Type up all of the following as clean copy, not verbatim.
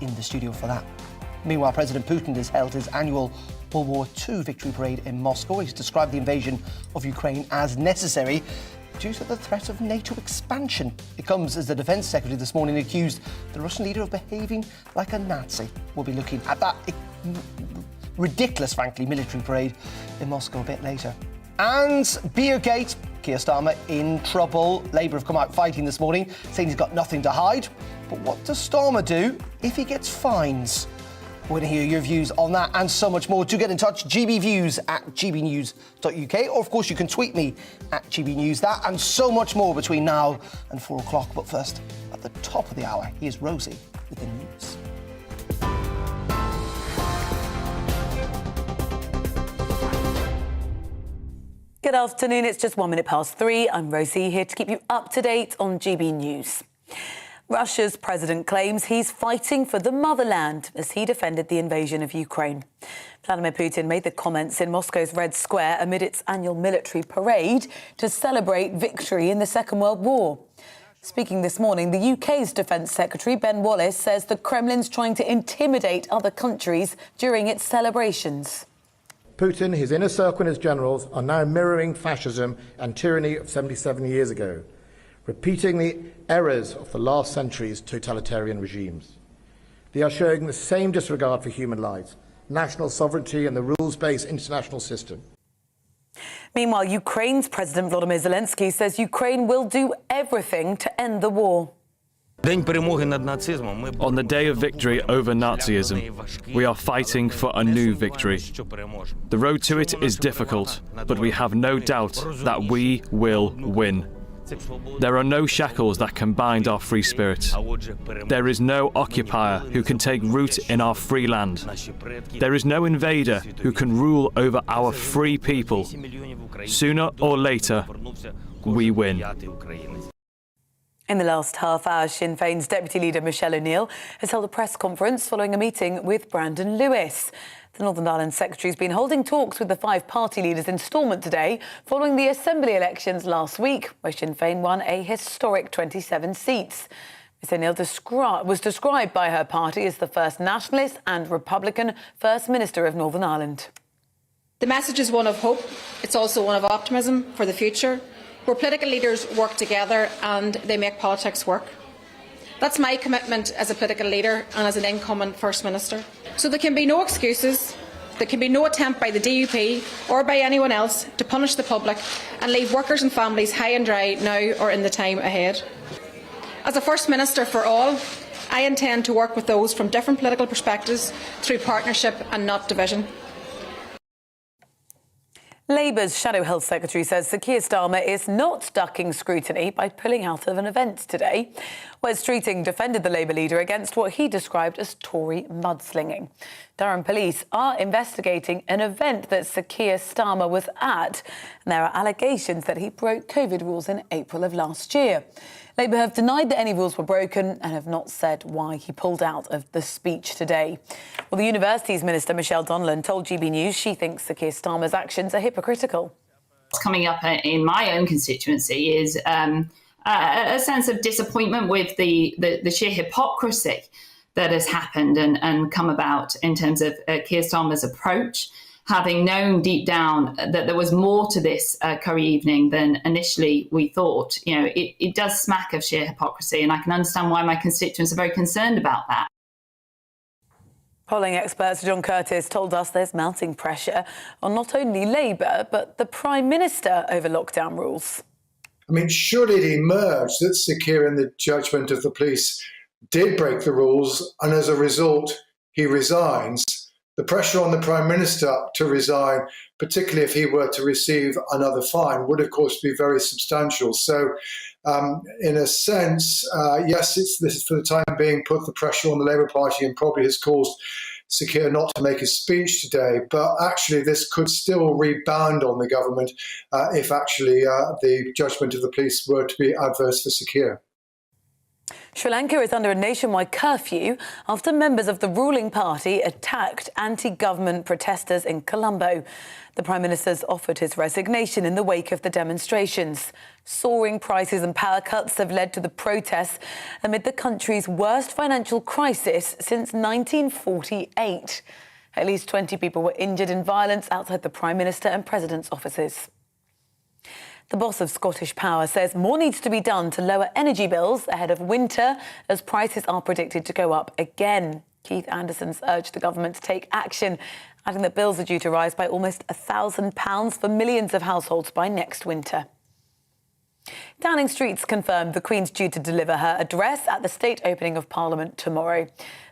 in the studio for that. Meanwhile, President Putin has held his annual World War II victory parade in Moscow. He's described the invasion of Ukraine as necessary due to the threat of NATO expansion. It comes as the Defence Secretary this morning accused the Russian leader of behaving like a Nazi. We'll be looking at that ridiculous, frankly, military parade in Moscow a bit later. And Beergate, Keir Starmer in trouble. Labour have come out fighting this morning, saying he's got nothing to hide. But what does Starmer do if he gets fines? We're going to hear your views on that and so much more. Do get in touch, gbviews@gbnews.uk, or of course you can tweet me at gbnews. That and so much more between now and 4 o'clock. But first, at the top of the hour, here's Rosie with the news. Good afternoon, it's just 1 minute past 3. I'm Rosie, here to keep you up to date on GB News. Russia's president claims he's fighting for the motherland as he defended the invasion of Ukraine. Vladimir Putin made the comments in Moscow's Red Square amid its annual military parade to celebrate victory in the Second World War. Speaking this morning, the UK's Defence Secretary Ben Wallace says the Kremlin's trying to intimidate other countries during its celebrations. Putin, his inner circle and his generals are now mirroring fascism and tyranny of 77 years ago, repeating the errors of the last century's totalitarian regimes. They are showing the same disregard for human lives, national sovereignty and the rules-based international system. Meanwhile, Ukraine's President Volodymyr Zelensky says Ukraine will do everything to end the war. On the day of victory over Nazism, we are fighting for a new victory. The road to it is difficult, but we have no doubt that we will win. There are no shackles that can bind our free spirit. There is no occupier who can take root in our free land. There is no invader who can rule over our free people. Sooner or later, we win. In the last half hour, Sinn Féin's Deputy Leader Michelle O'Neill has held a press conference following a meeting with Brandon Lewis. The Northern Ireland Secretary's been holding talks with the 5 party leaders in Stormont today following the Assembly elections last week, where Sinn Féin won a historic 27 seats. Ms O'Neill was described by her party as the first nationalist and Republican First Minister of Northern Ireland. The message is one of hope. It's also one of optimism for the future, where political leaders work together and they make politics work. That's my commitment as a political leader and as an incoming First Minister. So there can be no excuses, there can be no attempt by the DUP or by anyone else to punish the public and leave workers and families high and dry now or in the time ahead. As a First Minister for all, I intend to work with those from different political perspectives through partnership and not division. Labour's Shadow Health Secretary says Sir Keir Starmer is not ducking scrutiny by pulling out of an event today. Wes Streeting defended the Labour leader against what he described as Tory mudslinging. Durham police are investigating an event that Sir Keir Starmer was at, and there are allegations that he broke COVID rules in April of last year. Labour have denied that any rules were broken and have not said why he pulled out of the speech today. Well, the Universities Minister, Michelle Donlan, told GB News she thinks Sir Keir Starmer's actions are hypocritical. What's coming up in my own constituency is a sense of disappointment with the sheer hypocrisy that has happened and come about in terms of Keir Starmer's approach, having known deep down that there was more to this curry evening than initially we thought. You know, it does smack of sheer hypocrisy, and I can understand why my constituents are very concerned about that. Polling expert John Curtis told us there's mounting pressure on not only Labour, but the Prime Minister over lockdown rules. I mean, should it emerge that Sir Keir, in the judgment of the police, did break the rules, and as a result he resigns, the pressure on the Prime Minister to resign, particularly if he were to receive another fine, would of course be very substantial. So in a sense, yes, this for the time being put the pressure on the Labour Party and probably has caused Sir Keir not to make a speech today. But actually this could still rebound on the government if actually the judgment of the police were to be adverse for Sir Keir. Sri Lanka is under a nationwide curfew after members of the ruling party attacked anti-government protesters in Colombo. The Prime Minister's offered his resignation in the wake of the demonstrations. Soaring prices and power cuts have led to the protests amid the country's worst financial crisis since 1948. At least 20 people were injured in violence outside the Prime Minister and President's offices. The boss of Scottish Power says more needs to be done to lower energy bills ahead of winter, as prices are predicted to go up again. Keith Anderson's urged the government to take action, adding that bills are due to rise by almost £1,000 for millions of households by next winter. Downing Street's confirmed the Queen's due to deliver her address at the state opening of Parliament tomorrow.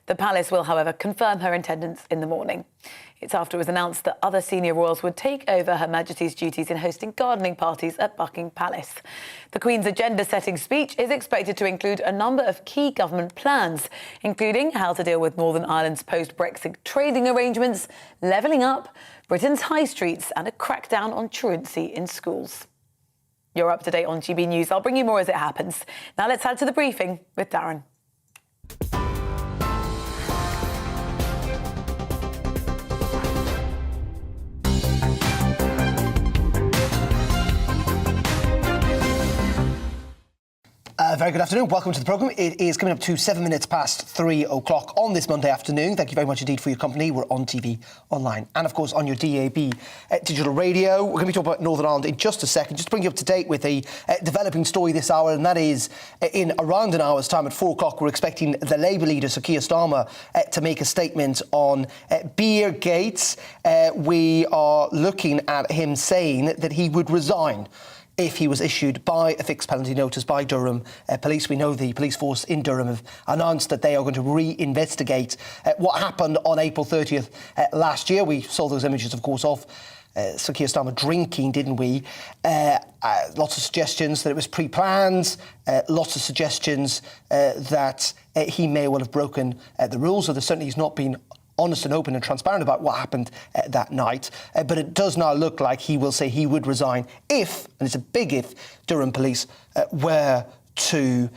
The palace will, however, confirm her attendance in the morning. It's after it was announced that other senior royals would take over Her Majesty's duties in hosting gardening parties at Buckingham Palace. The Queen's agenda-setting speech is expected to include a number of key government plans, including how to deal with Northern Ireland's post-Brexit trading arrangements, levelling up, Britain's high streets and a crackdown on truancy in schools. You're up to date on GB News. I'll bring you more as it happens. Now let's head to the briefing with Darren. Very good afternoon. Welcome to the programme. It is coming up to 7 minutes past 3 o'clock on this Monday afternoon. Thank you very much indeed for your company. We're on TV, online, and of course on your DAB digital radio. We're going to be talking about Northern Ireland in just a second. Just to bring you up to date with a developing story this hour, and that is in around an hour's time at 4 o'clock. We're expecting the Labour leader, Sir Keir Starmer, to make a statement on Beergate. We are looking at him saying that he would resign if he was issued by a fixed penalty notice by Durham police. We know the police force in Durham have announced that they are going to reinvestigate what happened on April 30th last year. We saw those images, of course, of Sir Keir Starmer drinking, didn't we? Lots of suggestions that it was pre-planned, lots of suggestions that he may well have broken the rules, so certainly he's not been honest and open and transparent about what happened that night. But it does now look like he will say he would resign if, and it's a big if, Durham police were to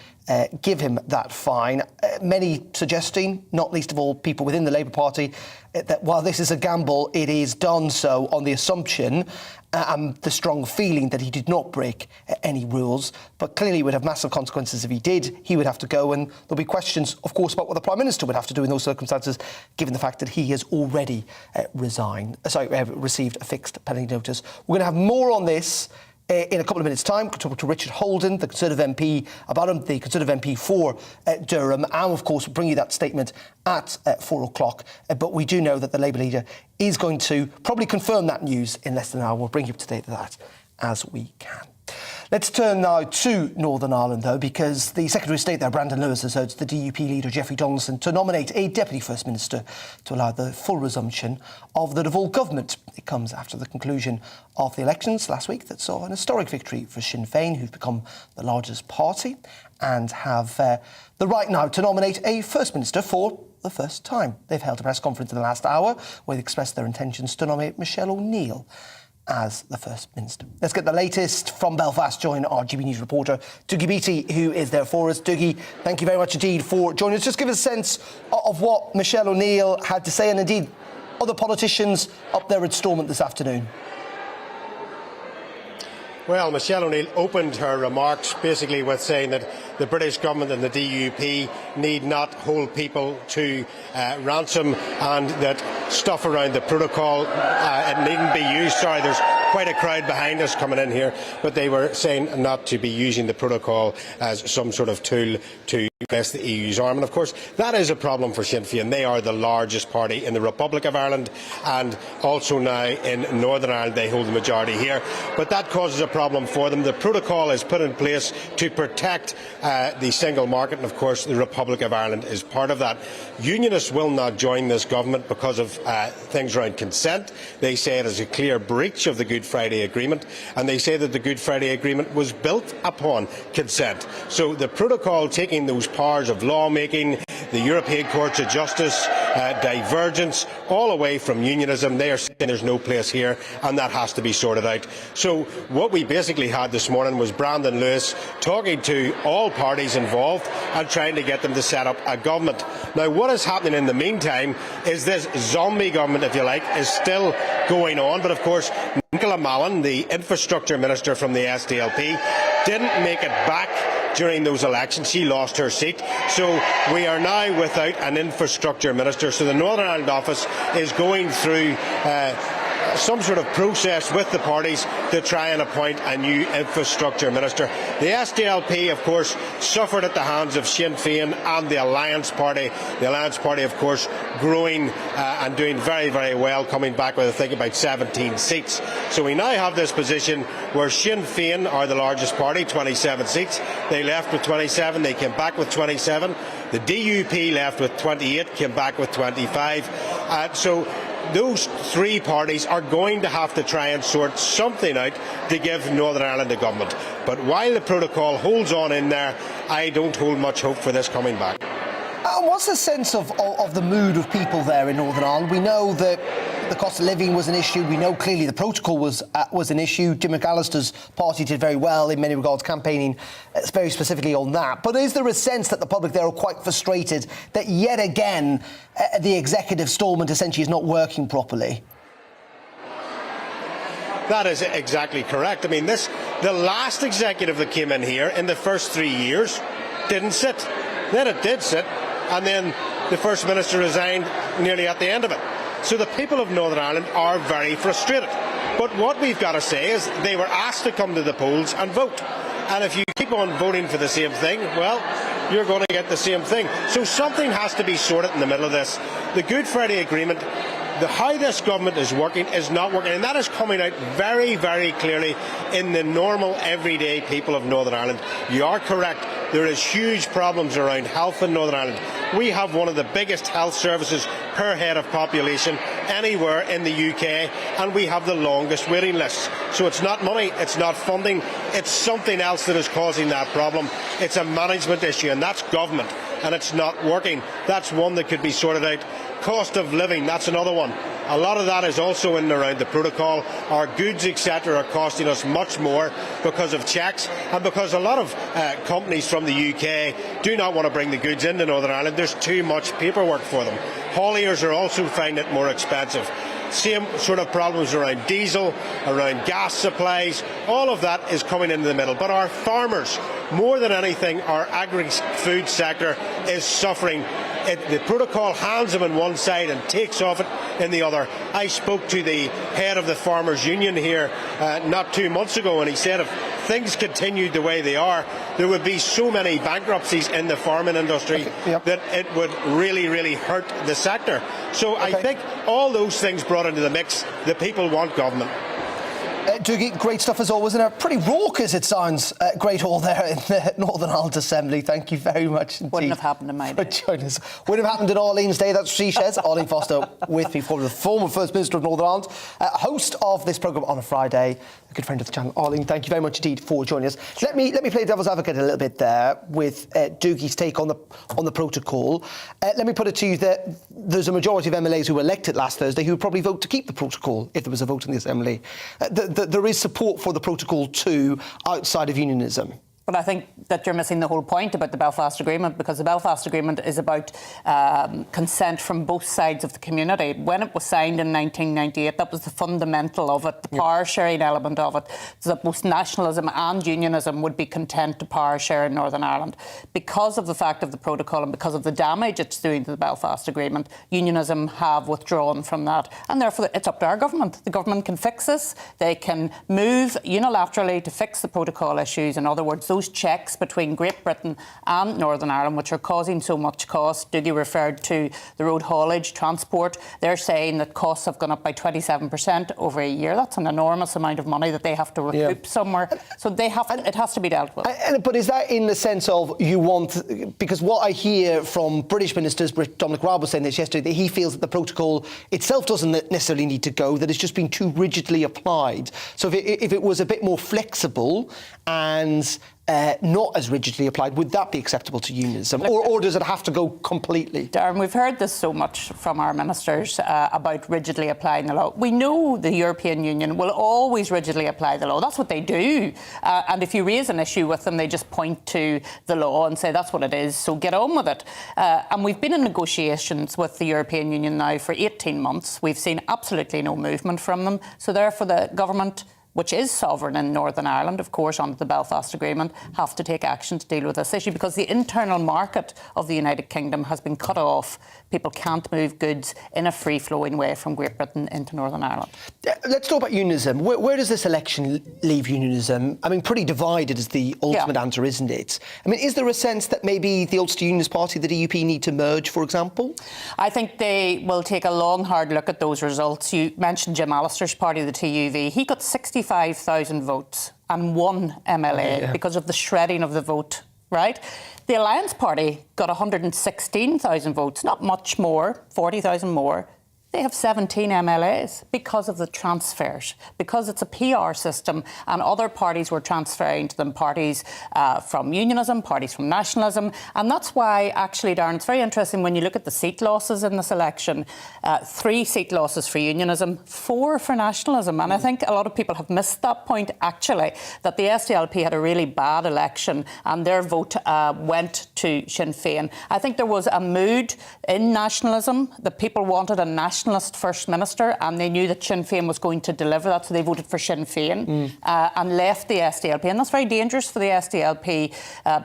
give him that fine. Many suggesting, not least of all people within the Labour Party, that while this is a gamble, it is done so on the assumption and the strong feeling that he did not break any rules. But clearly it would have massive consequences if he did. He would have to go, and there'll be questions, of course, about what the Prime Minister would have to do in those circumstances, given the fact that he has already received a fixed penalty notice. We're going to have more on this in a couple of minutes' time. We'll talk to Richard Holden, the Conservative MP, about him, the Conservative MP for Durham, and of course we'll bring you that statement at 4 o'clock. But we do know that the Labour leader is going to probably confirm that news in less than an hour. We'll bring you up to date with that as we can. Let's turn now to Northern Ireland, though, because the Secretary of State there, Brandon Lewis, has urged the DUP leader, Jeffrey Donaldson, to nominate a Deputy First Minister to allow the full resumption of the devolved government. It comes after the conclusion of the elections last week that saw an historic victory for Sinn Féin, who've become the largest party and have the right now to nominate a First Minister for the first time. They've held a press conference in the last hour where they expressed their intentions to nominate Michelle O'Neill as the First Minister. Let's get the latest from Belfast. Join our GB News reporter, Dougie Beattie, who is there for us. Dougie, thank you very much indeed for joining us. Just give us a sense of what Michelle O'Neill had to say, and indeed other politicians up there at Stormont this afternoon. Well, Michelle O'Neill opened her remarks basically with saying that the British government and the DUP need not hold people to ransom, and that stuff around the protocol, it needn't be used. Sorry, there's quite a crowd behind us coming in here, but they were saying not to be using the protocol as some sort of tool to press the EU's arm. And of course, that is a problem for Sinn Féin. They are the largest party in the Republic of Ireland, and also now in Northern Ireland they hold the majority here. But that causes a problem for them. The protocol is put in place to protect the single market, and of course the Republic of Ireland is part of that. Unionists will not join this government because of things around consent. They say it is a clear breach of the Good Friday Agreement, and they say that the Good Friday Agreement was built upon consent. So the protocol, taking those powers of lawmaking, the European Courts of Justice, divergence, all away from unionism. They are saying there's no place here, and that has to be sorted out. So what we basically had this morning was Brandon Lewis talking to all parties involved and trying to get them to set up a government. Now, what is happening in the meantime is this zombie government, if you like, is still going on. But of course, Nicola Mallon, the infrastructure minister from the SDLP, didn't make it back during those elections. She lost her seat. So we are now without an infrastructure minister. So the Northern Ireland office is going through some sort of process with the parties to try and appoint a new infrastructure minister. The SDLP, of course, suffered at the hands of Sinn Féin and the Alliance Party. The Alliance Party, of course, growing and doing very, very well, coming back with, I think, about 17 seats. So we now have this position where Sinn Féin are the largest party, 27 seats. They left with 27, they came back with 27. The DUP left with 28, came back with 25. So those three parties are going to have to try and sort something out to give Northern Ireland a government. But while the protocol holds on in there, I don't hold much hope for this coming back. What's the sense of the mood of people there in Northern Ireland? We know that the cost of living was an issue. We know clearly the protocol was an issue. Jim McAllister's party did very well in many regards, campaigning very specifically on that. But is there a sense that the public there are quite frustrated that yet again the executive stallment essentially is not working properly? That is exactly correct. I mean, the last executive that came in here in the first 3 years didn't sit. Then it did sit, and then the First Minister resigned nearly at the end of it. So the people of Northern Ireland are very frustrated. But what we've got to say is they were asked to come to the polls and vote. And if you keep on voting for the same thing, well, you're going to get the same thing. So something has to be sorted in the middle of this. The Good Friday Agreement, how this government is working is not working, and that is coming out very, very clearly in the normal, everyday people of Northern Ireland. You are correct. There is huge problems around health in Northern Ireland. We have one of the biggest health services per head of population anywhere in the UK, and we have the longest waiting lists. So it's not money, it's not funding, it's something else that is causing that problem. It's a management issue, and that's government, and it's not working. That's one that could be sorted out. Cost of living, that's another one. A lot of that is also in and around the protocol. Our goods, etc., are costing us much more because of checks and because a lot of companies from the UK do not want to bring the goods into Northern Ireland. There's too much paperwork for them. Hauliers are also finding it more expensive. Same sort of problems around diesel, around gas supplies. All of that is coming into the middle. But our farmers, more than anything, our agri-food sector is suffering. The protocol hands them on one side and takes off it in the other. I spoke to the head of the Farmers Union here not 2 months ago, and he said if things continued the way they are, there would be so many bankruptcies in the farming industry that it would really, really hurt the sector. So I think all those things brought into the mix, the people want government. Dougie, great stuff as always, and a pretty raucous, it sounds, Great Hall there in the Northern Ireland Assembly. Thank you very much indeed. Wouldn't have happened in my day. Wouldn't have happened in Arlene's day, that's what she says. Arlene Foster with me, the former First Minister of Northern Ireland, host of this programme on a Friday, a good friend of the channel. Arlene, thank you very much indeed for joining us. Let me play devil's advocate a little bit there with Dougie's take on the protocol. Let me put it to you that there's a majority of MLAs who were elected last Thursday who would probably vote to keep the protocol if there was a vote in the Assembly. There is support for the protocol too outside of unionism. But I think that you're missing the whole point about the Belfast Agreement, because the Belfast Agreement is about consent from both sides of the community. When it was signed in 1998, that was the fundamental of it, the power sharing element of it, so that both nationalism and unionism would be content to power share in Northern Ireland. Because of the fact of the protocol and because of the damage it's doing to the Belfast Agreement, unionism have withdrawn from that. And therefore, it's up to our government. The government can fix this. They can move unilaterally to fix the protocol issues. In other words, those checks between Great Britain and Northern Ireland, which are causing so much cost. Dougie referred to the road haulage, transport. They're saying that costs have gone up by 27% over a year. That's an enormous amount of money that they have to recoup somewhere. So it has to be dealt with. But is that in the sense of you want... Because what I hear from British ministers, Dominic Raab was saying this yesterday, that he feels that the protocol itself doesn't necessarily need to go, that it's just been too rigidly applied. So if it was a bit more flexible and not as rigidly applied, would that be acceptable to unionism? Or does it have to go completely? Darren, we've heard this so much from our ministers about rigidly applying the law. We know the European Union will always rigidly apply the law. That's what they do. And if you raise an issue with them, they just point to the law and say that's what it is, so get on with it. And we've been in negotiations with the European Union now for 18 months. We've seen absolutely no movement from them. So therefore the government, which is sovereign in Northern Ireland, of course, under the Belfast Agreement, have to take action to deal with this issue because the internal market of the United Kingdom has been cut off. People can't move goods in a free-flowing way from Great Britain into Northern Ireland. Let's talk about unionism. Where does this election leave unionism? I mean, pretty divided is the ultimate answer, isn't it? I mean, is there a sense that maybe the Ulster Unionist Party, the DUP, need to merge, for example? I think they will take a long, hard look at those results. You mentioned Jim Allister's party, the TUV. He got 65,000 votes and one MLA because of the shredding of the vote, right? The Alliance Party got 116,000 votes, not much more, 40,000 more. They have 17 MLAs because of the transfers, because it's a PR system and other parties were transferring to them, parties from unionism, parties from nationalism. And that's why, actually, Darren, it's very interesting when you look at the seat losses in this election, 3 seat losses for unionism, 4 for nationalism. And I think a lot of people have missed that point, actually, that the SDLP had a really bad election and their vote went to Sinn Féin. I think there was a mood in nationalism that people wanted a nationalist First Minister, and they knew that Sinn Féin was going to deliver that, so they voted for Sinn Féin and left the SDLP. And that's very dangerous for the SDLP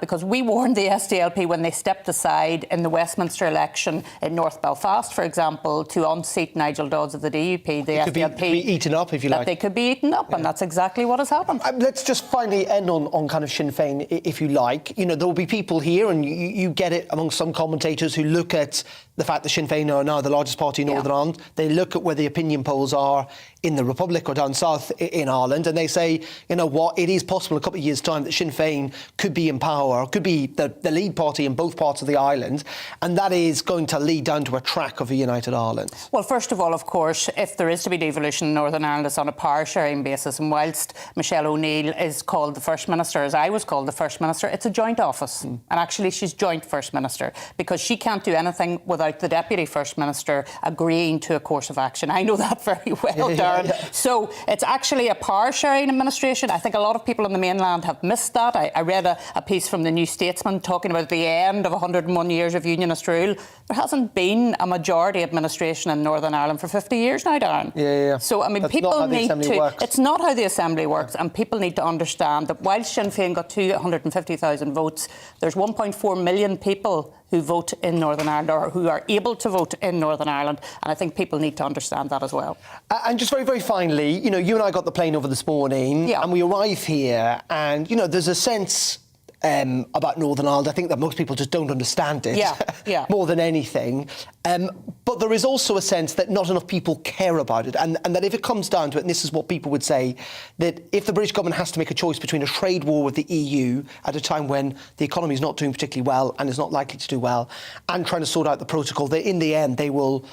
because we warned the SDLP when they stepped aside in the Westminster election in North Belfast, for example, to unseat Nigel Dodds of the DUP. The SDLP could be eaten up, if you like. They could be eaten up, and that's exactly what has happened. Let's just finally end on kind of Sinn Féin, if you like. You know, there will be people here, and you get it among some commentators who look at the fact that Sinn Féin are now the largest party in Northern Ireland. They look at where the opinion polls are in the Republic or down south in Ireland, and they say, you know what, it is possible in a couple of years' time that Sinn Féin could be in power, could be the lead party in both parts of the island, and that is going to lead down to a track of a united Ireland. Well, first of all, of course, if there is to be devolution in Northern Ireland, it's on a power-sharing basis, and whilst Michelle O'Neill is called the First Minister, as I was called the First Minister, it's a joint office. And actually, she's joint First Minister, because she can't do anything without the Deputy First Minister agreeing to a course of action. I know that very well, Darren. So it's actually a power-sharing administration. I think a lot of people on the mainland have missed that. I read a piece from the New Statesman talking about the end of 101 years of unionist rule. There hasn't been a majority administration in Northern Ireland for 50 years now, Darren. So, I mean, that's people need to... It's not how the Assembly works, and people need to understand that while Sinn Féin got 250,000 votes, there's 1.4 million people who vote in Northern Ireland or who are able to vote in Northern Ireland, and I think people need to understand that as well. And just very, very finally, you know, you and I got the plane over this morning and we arrive here and, you know, there's a sense about Northern Ireland, I think that most people just don't understand it more than anything. But there is also a sense that not enough people care about it, and that if it comes down to it, and this is what people would say, that if the British government has to make a choice between a trade war with the EU at a time when the economy is not doing particularly well and is not likely to do well, and trying to sort out the protocol, that in the end they will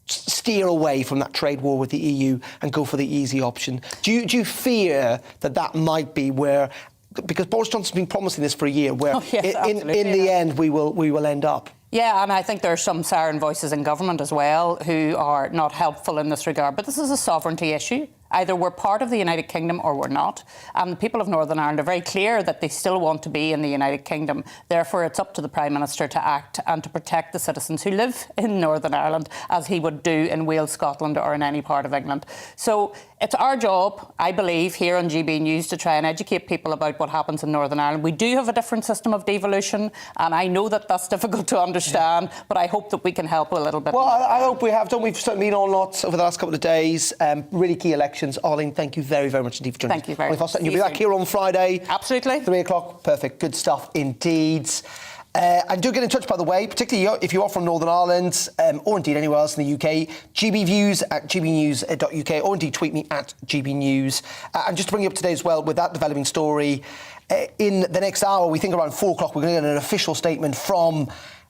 steer away from that trade war with the EU and go for the easy option. Do you fear that might be where... Because Boris Johnson's been promising this for a year, where in the end we will end up. Yeah, and I think there are some siren voices in government as well who are not helpful in this regard. But this is a sovereignty issue. Either we're part of the United Kingdom or we're not. And the people of Northern Ireland are very clear that they still want to be in the United Kingdom. Therefore, it's up to the Prime Minister to act and to protect the citizens who live in Northern Ireland, as he would do in Wales, Scotland or in any part of England. So it's our job, I believe, here on GBNews to try and educate people about what happens in Northern Ireland. We do have a different system of devolution, and I know that that's difficult to understand, but I hope that we can help a little bit. Well, I hope we have done. We've certainly been on lots over the last couple of days. Really key elections. Arlene, thank you very, very much indeed for joining us. Thank you very much. And you'll be back here on Friday. Absolutely. 3 o'clock. Perfect. Good stuff indeed. And do get in touch, by the way, particularly if you are from Northern Ireland or indeed anywhere else in the UK, gbviews at gbnews.uk, or indeed tweet me at gbnews. And just to bring you up to date as well with that developing story, in the next hour, we think around 4 o'clock, we're going to get an official statement from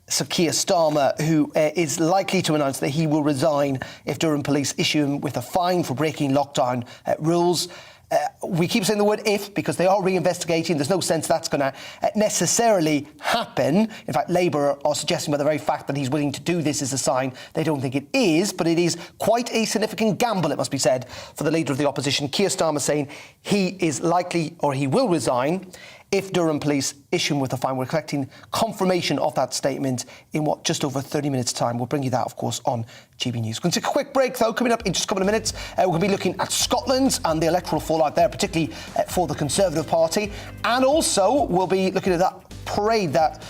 Sir Keir Starmer, who is likely to announce that he will resign if Durham police issue him with a fine for breaking lockdown rules. We keep saying the word if because they are reinvestigating. There's no sense that's going to necessarily happen. In fact, Labour are suggesting by the very fact that he's willing to do this is a sign they don't think it is, but it is quite a significant gamble, it must be said, for the leader of the opposition. Keir Starmer saying he is likely or he will resign if Durham police issue him with a fine. We're collecting confirmation of that statement in just over 30 minutes' time. We'll bring you that, of course, on GB News. We're going to take a quick break, though. Coming up in just a couple of minutes, we're going to be looking at Scotland and the electoral fallout there, particularly for the Conservative Party. And also, we'll be looking at that parade, that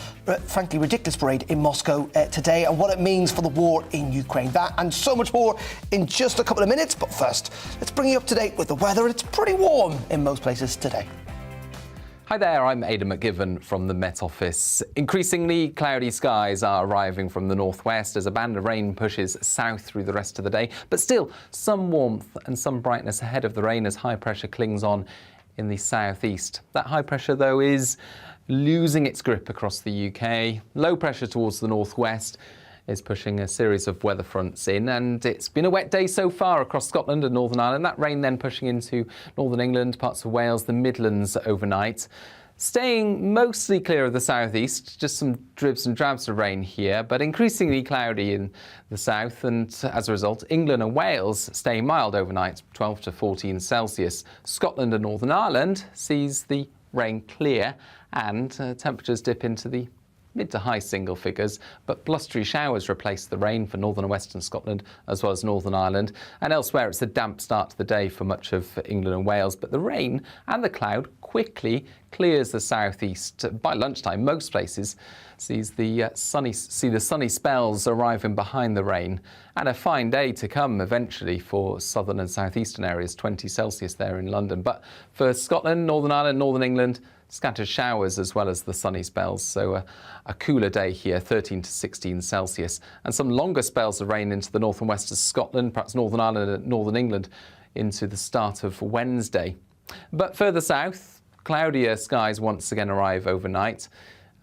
frankly ridiculous parade in Moscow today, and what it means for the war in Ukraine. That and so much more in just a couple of minutes. But first, let's bring you up to date with the weather. It's pretty warm in most places today. Hi there, I'm Aidan McGivern from the Met Office. Increasingly cloudy skies are arriving from the northwest as a band of rain pushes south through the rest of the day. But still, some warmth and some brightness ahead of the rain as high pressure clings on in the southeast. That high pressure, though, is losing its grip across the UK. Low pressure towards the northwest is pushing a series of weather fronts in, and it's been a wet day so far across Scotland and Northern Ireland. That rain then pushing into Northern England, parts of Wales, the Midlands overnight. Staying mostly clear of the southeast, just some dribs and drabs of rain here, but increasingly cloudy in the south, and as a result, England and Wales staying mild overnight, 12 to 14 Celsius. Scotland and Northern Ireland sees the rain clear and temperatures dip into the mid to high single figures, but blustery showers replace the rain for northern and western Scotland as well as Northern Ireland. And elsewhere, it's a damp start to the day for much of England and Wales, but the rain and the cloud quickly clears the southeast. By lunchtime, most places see the sunny spells arriving behind the rain, and a fine day to come eventually for southern and southeastern areas, 20 Celsius there in London. But for Scotland, Northern Ireland, Northern England, scattered showers as well as the sunny spells, so a cooler day here, 13 to 16 Celsius, and some longer spells of rain into the north and west of Scotland, perhaps Northern Ireland and Northern England into the start of Wednesday. But further south, cloudier skies once again arrive overnight,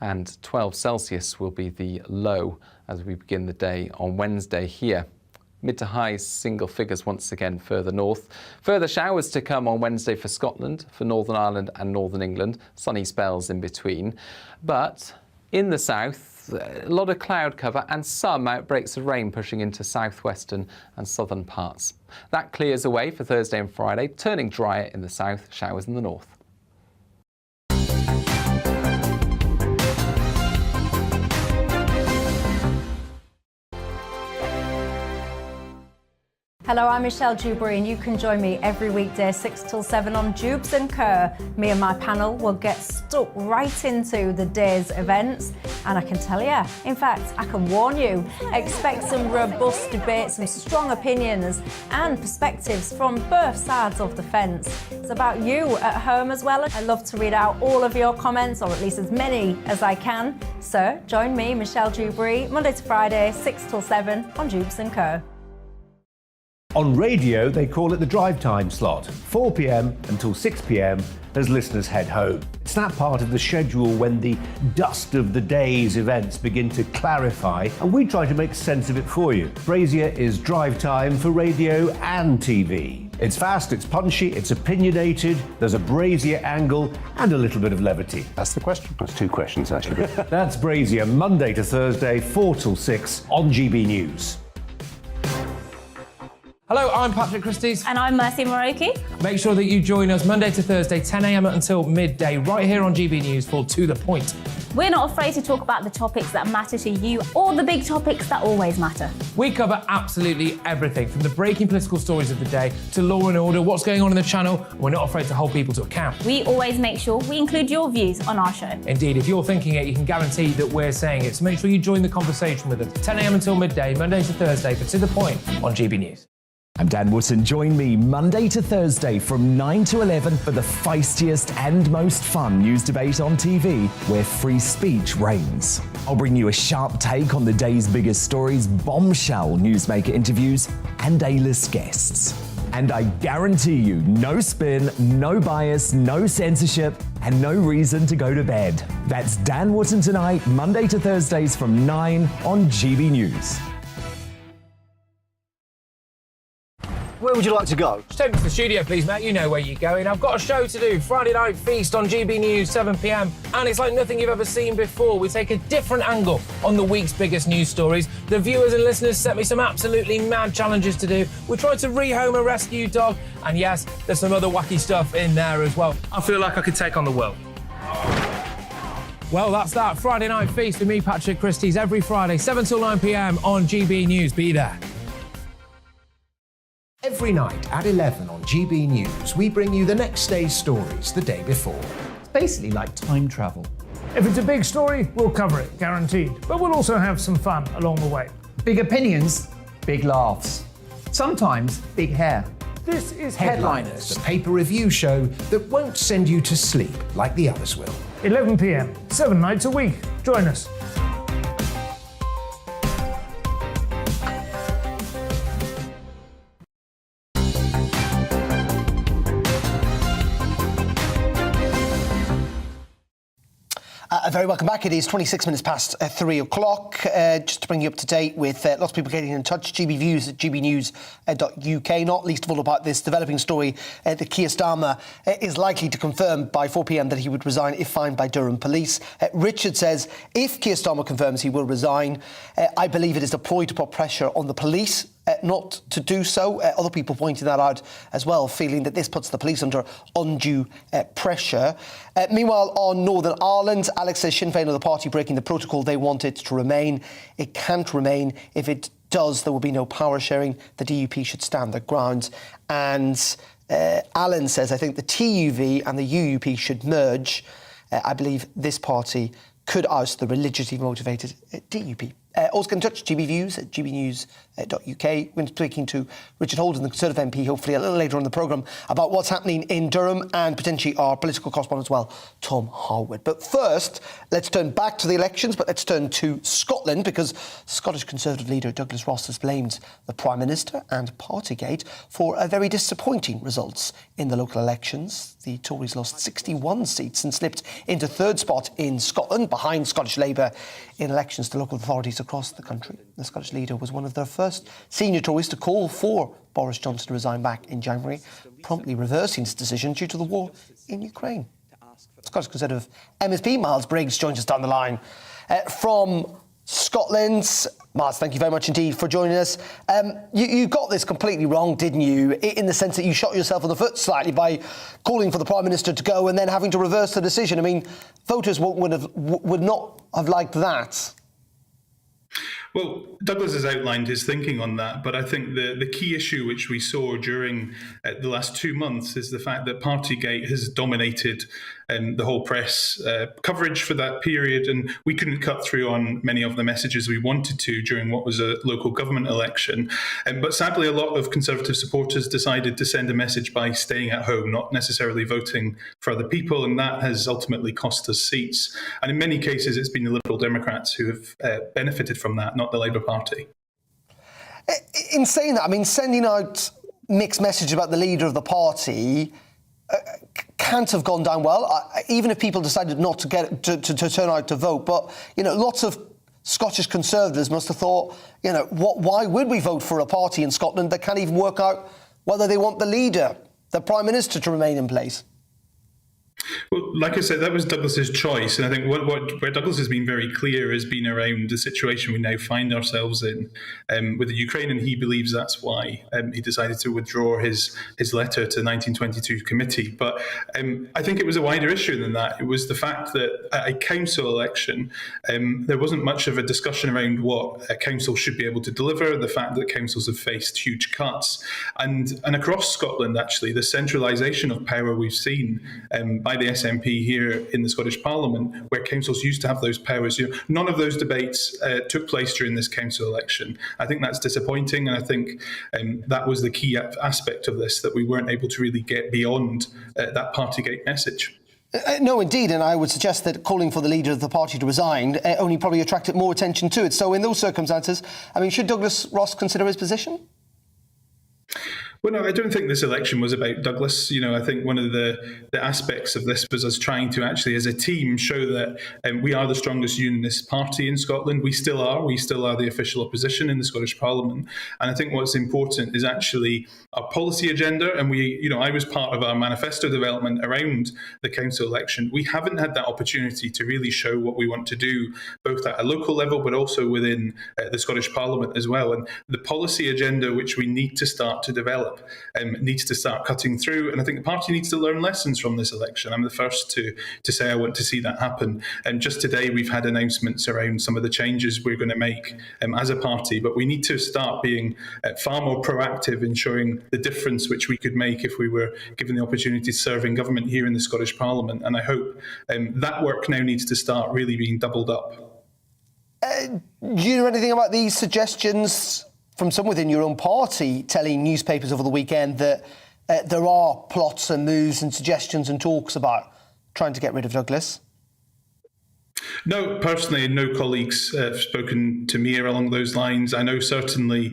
and 12 Celsius will be the low as we begin the day on Wednesday here. Mid to high single figures once again further north. Further showers to come on Wednesday for Scotland, for Northern Ireland and Northern England. Sunny spells in between. But in the south, a lot of cloud cover and some outbreaks of rain pushing into southwestern and southern parts. That clears away for Thursday and Friday, turning drier in the south, showers in the north. Hello, I'm Michelle Dewberry, and you can join me every weekday 6 till 7 on Jubes and Kerr. Me and my panel will get stuck right into the day's events, and I can tell you, in fact, I can warn you, expect some robust debate, some strong opinions and perspectives from both sides of the fence. It's about you at home as well. I love to read out all of your comments, or at least as many as I can. So join me, Michelle Dewberry, Monday to Friday, 6 till 7 on Jubes and Kerr. On radio, they call it the drive time slot, 4 p.m. until 6 p.m. as listeners head home. It's that part of the schedule when the dust of the day's events begin to clarify, and we try to make sense of it for you. Brazier is drive time for radio and TV. It's fast, it's punchy, it's opinionated, there's a Brazier angle and a little bit of levity. That's the question. That's two questions, actually. That's Brazier, Monday to Thursday, 4 till 6 on GB News. Hello, I'm Patrick Christie's. And I'm Mercy Moroki. Make sure that you join us Monday to Thursday, 10 a.m. until midday, right here on GB News for To The Point. We're not afraid to talk about the topics that matter to you or the big topics that always matter. We cover absolutely everything, from the breaking political stories of the day to law and order, what's going on in the channel. We're not afraid to hold people to account. We always make sure we include your views on our show. Indeed, if you're thinking it, you can guarantee that we're saying it. So make sure you join the conversation with us, 10 a.m. until midday, Monday to Thursday for To The Point on GB News. I'm Dan Wootton. Join me Monday to Thursday from 9 to 11 for the feistiest and most fun news debate on TV, where free speech reigns. I'll bring you a sharp take on the day's biggest stories, bombshell newsmaker interviews, and A-list guests. And I guarantee you, no spin, no bias, no censorship, and no reason to go to bed. That's Dan Wootton Tonight, Monday to Thursdays from 9 on GB News. Where would you like to go? Just take me to the studio, please, Matt. You know where you're going. I've got a show to do. Friday Night Feast on GB News, 7 p.m. And it's like nothing you've ever seen before. We take a different angle on the week's biggest news stories. The viewers and listeners set me some absolutely mad challenges to do. We tried to rehome a rescue dog. And yes, there's some other wacky stuff in there as well. I feel like I could take on the world. Well, that's that. Friday Night Feast with me, Patrick Christie's, every Friday, 7 till 9 p.m. on GB News. Be there. Every night at 11 on GB News, we bring you the next day's stories the day before. It's basically like time travel. If it's a big story, we'll cover it, guaranteed. But we'll also have some fun along the way. Big opinions, big laughs. Sometimes big hair. This is Headliners, the paper review show that won't send you to sleep like the others will. 11 p.m, 7 nights a week. Join us. Very welcome back. It is 26 minutes past 3 o'clock. Just to bring you up to date with lots of people getting in touch. GB Views at gbnews.uk, not least of all about this developing story that Keir Starmer is likely to confirm by 4 p.m. that he would resign if fined by Durham police. Richard says, if Keir Starmer confirms he will resign, I believe it is a ploy to put pressure on the police not to do so. Other people pointing that out as well, feeling that this puts the police under undue pressure. Meanwhile, on Northern Ireland, Alex says Sinn Féin are the party breaking the protocol they want it to remain. It can't remain. If it does, there will be no power sharing. The DUP should stand their ground. And Alan says, I think the TUV and the UUP should merge. I believe this party could oust the religiously motivated DUP. Also get in touch, GB Views at gbnews.uk. We're going to be speaking to Richard Holden, the Conservative MP, hopefully a little later on in the programme, about what's happening in Durham and potentially our political correspondent as well, Tom Harwood. But first, let's turn back to the elections, but let's turn to Scotland, because Scottish Conservative leader Douglas Ross has blamed the Prime Minister and Partygate for very disappointing results in the local elections. The Tories lost 61 seats and slipped into third spot in Scotland, behind Scottish Labour in elections to local authorities across the country. The Scottish leader was one of their first senior Tories to call for Boris Johnson to resign back in January, promptly reversing his decision due to the war in Ukraine. Scottish Conservative MSP Miles Briggs joins us down the line from Scotland. Miles, thank you very much indeed for joining us. You got this completely wrong, didn't you, in the sense that you shot yourself in the foot slightly by calling for the Prime Minister to go and then having to reverse the decision. I mean, voters would not have liked that. Well, Douglas has outlined his thinking on that, but I think the key issue which we saw during the last 2 months is the fact that Partygate has dominated the whole press coverage for that period, and we couldn't cut through on many of the messages we wanted to during what was a local government election. But sadly, a lot of Conservative supporters decided to send a message by staying at home, not necessarily voting for other people, and that has ultimately cost us seats. And in many cases, it's been the Liberal Democrats who have benefited from that, not the Labour Party. In saying that, I mean, sending out mixed messages about the leader of the party can't have gone down well, even if people decided not to get to turn out to vote. But, you know, lots of Scottish Conservatives must have thought, you know, why would we vote for a party in Scotland that can't even work out whether they want the leader, the Prime Minister, to remain in place? Well, like I said, that was Douglas's choice, and I think where Douglas has been very clear has been around the situation we now find ourselves in with the Ukraine, and he believes that's why he decided to withdraw his letter to the 1922 committee. But I think it was a wider issue than that. It was the fact that at a council election, there wasn't much of a discussion around what a council should be able to deliver, the fact that councils have faced huge cuts, and across Scotland, actually, the centralisation of power we've seen by the SNP here in the Scottish Parliament, where councils used to have those powers. You know, none of those debates took place during this council election. I think that's disappointing, and I think that was the key aspect of this, that we weren't able to really get beyond that Partygate message. No, indeed, and I would suggest that calling for the leader of the party to resign only probably attracted more attention to it. So in those circumstances, I mean, should Douglas Ross consider his position? Well, no, I don't think this election was about Douglas. I think one of the aspects of this was us trying to actually, as a team, show that we are the strongest unionist party in Scotland. We still are. We still are the official opposition in the Scottish Parliament. And I think what's important is actually our policy agenda. And I was part of our manifesto development around the council election. We haven't had that opportunity to really show what we want to do, both at a local level, but also within the Scottish Parliament as well. And the policy agenda, which we need to start to develop, needs to start cutting through. And I think the party needs to learn lessons from this election. I'm the first to say I want to see that happen. And just today, we've had announcements around some of the changes we're going to make as a party. But we need to start being far more proactive in showing the difference which we could make if we were given the opportunity to serve in government here in the Scottish Parliament. And I hope that work now needs to start really being doubled up. Do you know anything about these suggestions from some within your own party telling newspapers over the weekend that there are plots and moves and suggestions and talks about trying to get rid of Douglas? No, personally, no colleagues have spoken to me along those lines. I know certainly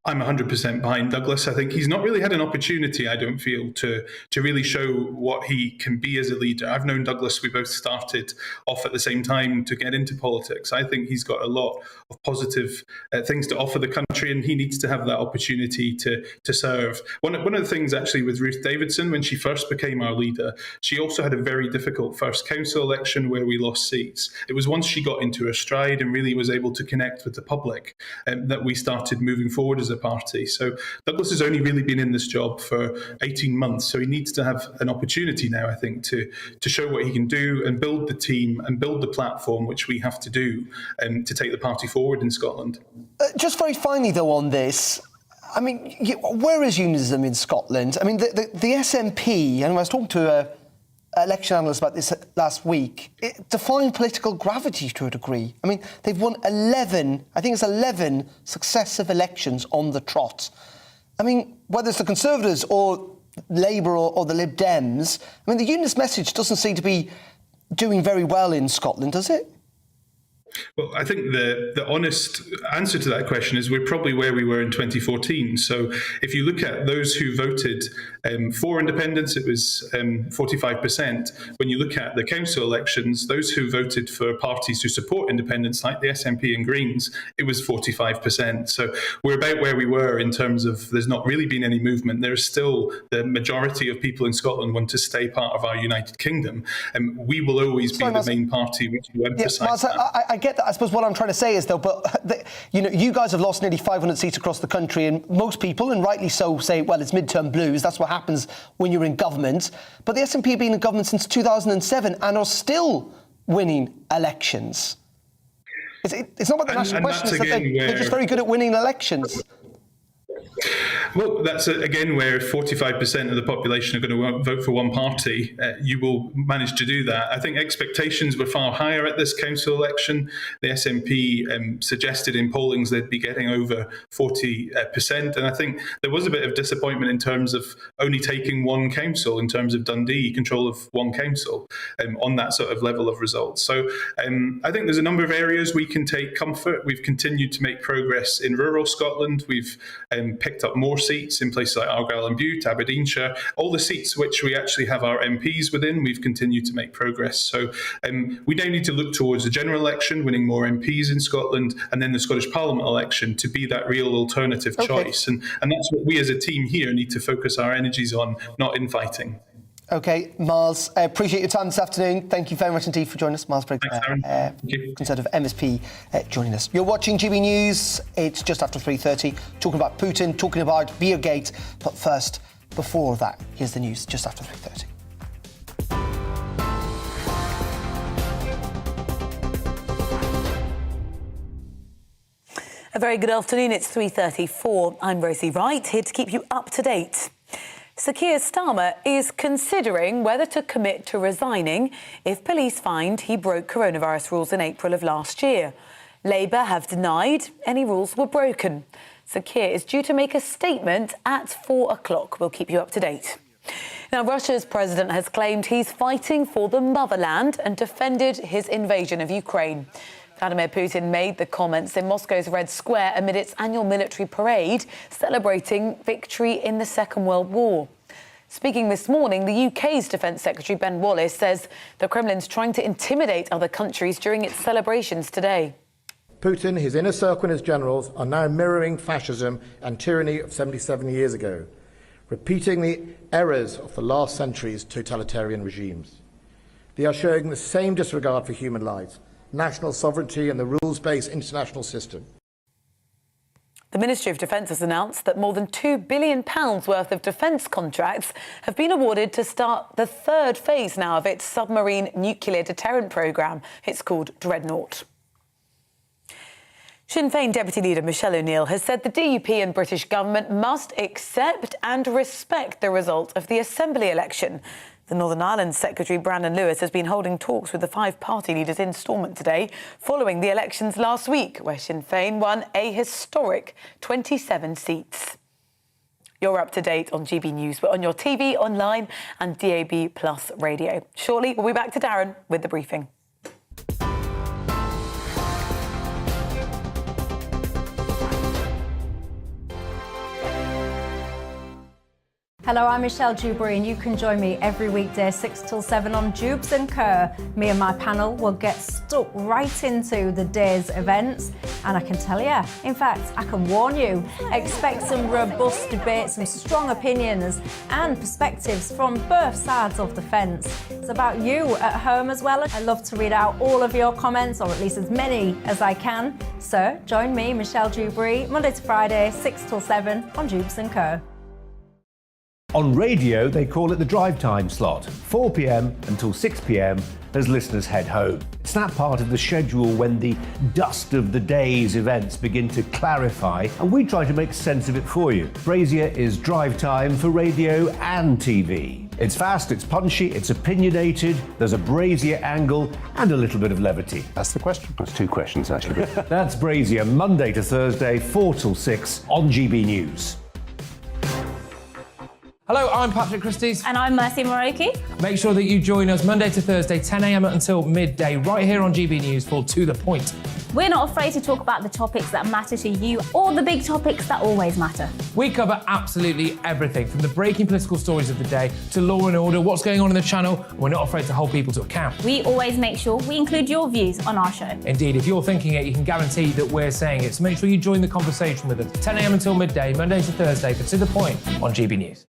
I'm 100% behind Douglas. I think he's not really had an opportunity, I don't feel, to really show what he can be as a leader. I've known Douglas, we both started off at the same time to get into politics. I think he's got a lot of positive things to offer the country, and he needs to have that opportunity to serve. One of the things actually with Ruth Davidson, when she first became our leader, she also had a very difficult first council election where we lost seats. It was once she got into her stride and really was able to connect with the public that we started moving forward as a party. So Douglas has only really been in this job for 18 months, so he needs to have an opportunity now, I think, to show what he can do and build the team and build the platform which we have to do to take the party forward in Scotland. Just very finally, though, on this, I mean, where is unionism in Scotland? I mean, the SNP, and I was talking to an election analyst about this last week, it defined political gravity to a degree. I mean, they've won 11 successive elections on the trot. I mean, whether it's the Conservatives or Labour or the Lib Dems, I mean, the unionist message doesn't seem to be doing very well in Scotland, does it? Well, I think the honest answer to that question is we're probably where we were in 2014. So if you look at those who voted for independence, it was 45%. When you look at the council elections, those who voted for parties who support independence, like the SNP and Greens, it was 45%. So we're about where we were in terms of there's not really been any movement. There's still the majority of people in Scotland want to stay part of our United Kingdom. And we will always be the main party which will emphasise that. I get that. I suppose what I'm trying to say is, though, but you guys have lost nearly 500 seats across the country, and most people, and rightly so, say, well, it's midterm blues. That's what happens when you're in government. But the SNP have been in government since 2007 and are still winning elections. It's not about the national question. It's that they're just very good at winning elections. Well, that's again where 45% of the population are going to vote for one party. You will manage to do that. I think expectations were far higher at this council election. The SNP suggested in pollings they'd be getting over 40%. And I think there was a bit of disappointment in terms of only taking one council, in terms of Dundee, control of one council on that sort of level of results. So I think there's a number of areas we can take comfort. We've continued to make progress in rural Scotland. We've picked up more seats in places like Argyll and Bute, Aberdeenshire, all the seats which we actually have our MPs within, we've continued to make progress. So we now need to look towards the general election, winning more MPs in Scotland, and then the Scottish Parliament election to be that real alternative choice. And that's what we as a team here need to focus our energies on, not infighting. OK, Miles, I appreciate your time this afternoon. Thank you very much indeed for joining us. Miles Brigg, Conservative MSP, joining us. You're watching GB News. It's just after 3:30, talking about Putin, talking about Beergate. But first, before that, here's the news just after 3:30. A very good afternoon. It's 3:34. I'm Rosie Wright, here to keep you up to date. Sir Keir Starmer is considering whether to commit to resigning if police find he broke coronavirus rules in April of last year. Labour have denied any rules were broken. Sir Keir is due to make a statement at 4 o'clock. We'll keep you up to date. Now, Russia's president has claimed he's fighting for the motherland and defended his invasion of Ukraine. Vladimir Putin made the comments in Moscow's Red Square amid its annual military parade celebrating victory in the Second World War. Speaking this morning, the UK's Defence Secretary Ben Wallace says the Kremlin's trying to intimidate other countries during its celebrations today. Putin, his inner circle and his generals are now mirroring fascism and tyranny of 77 years ago, repeating the errors of the last century's totalitarian regimes. They are showing the same disregard for human lives, national sovereignty and the rules-based international system. The Ministry of Defence has announced that more than £2 billion worth of defence contracts have been awarded to start the third phase now of its submarine nuclear deterrent programme. It's called Dreadnought. Sinn Féin Deputy Leader Michelle O'Neill has said the DUP and British government must accept and respect the result of the Assembly election. The Northern Ireland Secretary Brandon Lewis has been holding talks with the five party leaders in Stormont today, following the elections last week, where Sinn Féin won a historic 27 seats. You're up to date on GB News. We're on your TV, online and DAB+ radio. Shortly, we'll be back to Darren with the briefing. Hello, I'm Michelle Dewberry and you can join me every weekday 6 till 7 on Jubes and Kerr. Me and my panel will get stuck right into the day's events, and I can tell you, in fact, I can warn you, expect some robust debate, some strong opinions and perspectives from both sides of the fence. It's about you at home as well. I love to read out all of your comments, or at least as many as I can. So join me, Michelle Dewberry, Monday to Friday, 6 till 7 on Jubes and Kerr. On radio, they call it the drive time slot, 4 p.m. until 6 p.m. as listeners head home. It's that part of the schedule when the dust of the day's events begin to clarify, and we try to make sense of it for you. Brazier is drive time for radio and TV. It's fast, it's punchy, it's opinionated, there's a Brazier angle and a little bit of levity. That's the question. That's two questions, actually. That's Brazier, Monday to Thursday, 4 till 6 on GB News. Hello, I'm Patrick Christie's. And I'm Mercy Moroki. Make sure that you join us Monday to Thursday, 10 a.m. until midday, right here on GB News for To The Point. We're not afraid to talk about the topics that matter to you or the big topics that always matter. We cover absolutely everything, from the breaking political stories of the day to law and order, what's going on in the channel. We're not afraid to hold people to account. We always make sure we include your views on our show. Indeed, if you're thinking it, you can guarantee that we're saying it. So make sure you join the conversation with us, 10 a.m. until midday, Monday to Thursday, for To The Point on GB News.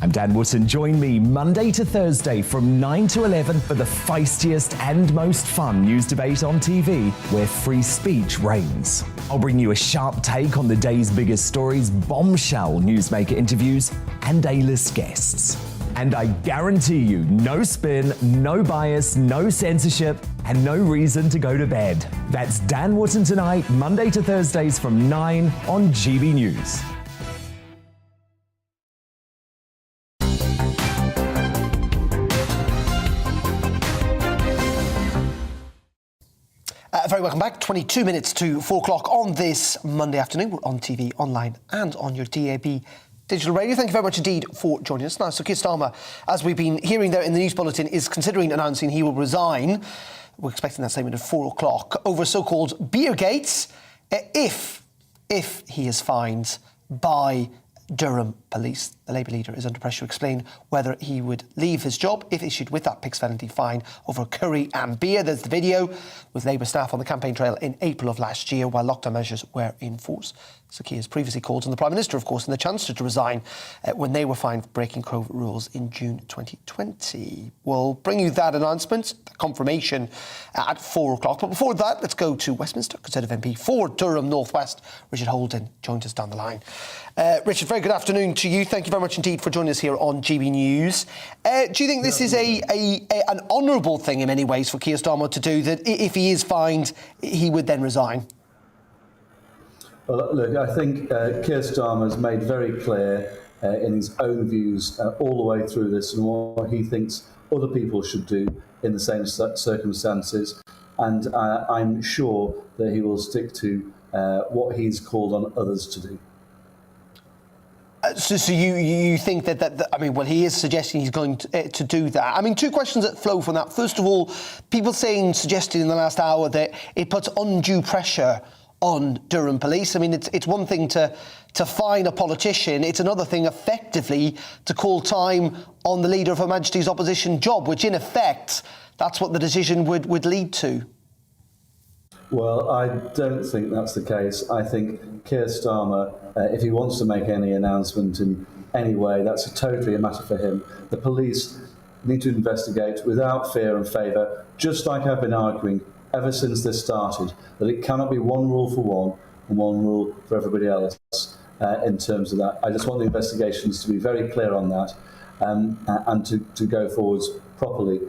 I'm Dan Wootton. Join me Monday to Thursday from 9 to 11 for the feistiest and most fun news debate on TV, where free speech reigns. I'll bring you a sharp take on the day's biggest stories, bombshell newsmaker interviews, and A-list guests. And I guarantee you, no spin, no bias, no censorship, and no reason to go to bed. That's Dan Wootton tonight, Monday to Thursdays from 9 on GB News. Very welcome back. 22 minutes to 4 o'clock on this Monday afternoon. We're on TV, online and on your DAB digital radio. Thank you very much indeed for joining us. Now, so Keir Starmer, as we've been hearing there in the news bulletin, is considering announcing he will resign. We're expecting that statement at 4 o'clock over so-called Beergate if he is fined by Durham police. The Labour leader is under pressure to explain whether he would leave his job if issued with that PICS penalty fine over curry and beer. There's the video with Labour staff on the campaign trail in April of last year while lockdown measures were in force. Sir Keir has previously called on the Prime Minister, of course, and the Chancellor to resign when they were fined for breaking COVID rules in June 2020. We'll bring you that announcement, the confirmation, at 4 o'clock. But before that, let's go to Westminster. Conservative MP for Durham North West, Richard Holden, joined us down the line. Richard, very good afternoon to you. Thank you very much indeed for joining us here on GB News. Do you think this is an honourable thing in many ways for Keir Starmer to do, that if he is fined, he would then resign? Well, look, I think Keir Starmer has made very clear in his own views all the way through this and what he thinks other people should do in the same circumstances. And I'm sure that he will stick to what he's called on others to do. So you think that I mean, well, he is suggesting he's going to do that. I mean, two questions that flow from that. First of all, people suggesting in the last hour that it puts undue pressure on Durham Police. I mean, it's one thing to fine a politician. It's another thing, effectively, to call time on the Leader of Her Majesty's Opposition job, which, in effect, that's what the decision would lead to. Well, I don't think that's the case. I think Keir Starmer, if he wants to make any announcement in any way, that's totally a matter for him. The police need to investigate without fear and favour, just like I've been arguing ever since this started, that it cannot be one rule for one and one rule for everybody else in terms of that. I just want the investigations to be very clear on that and to go forwards properly.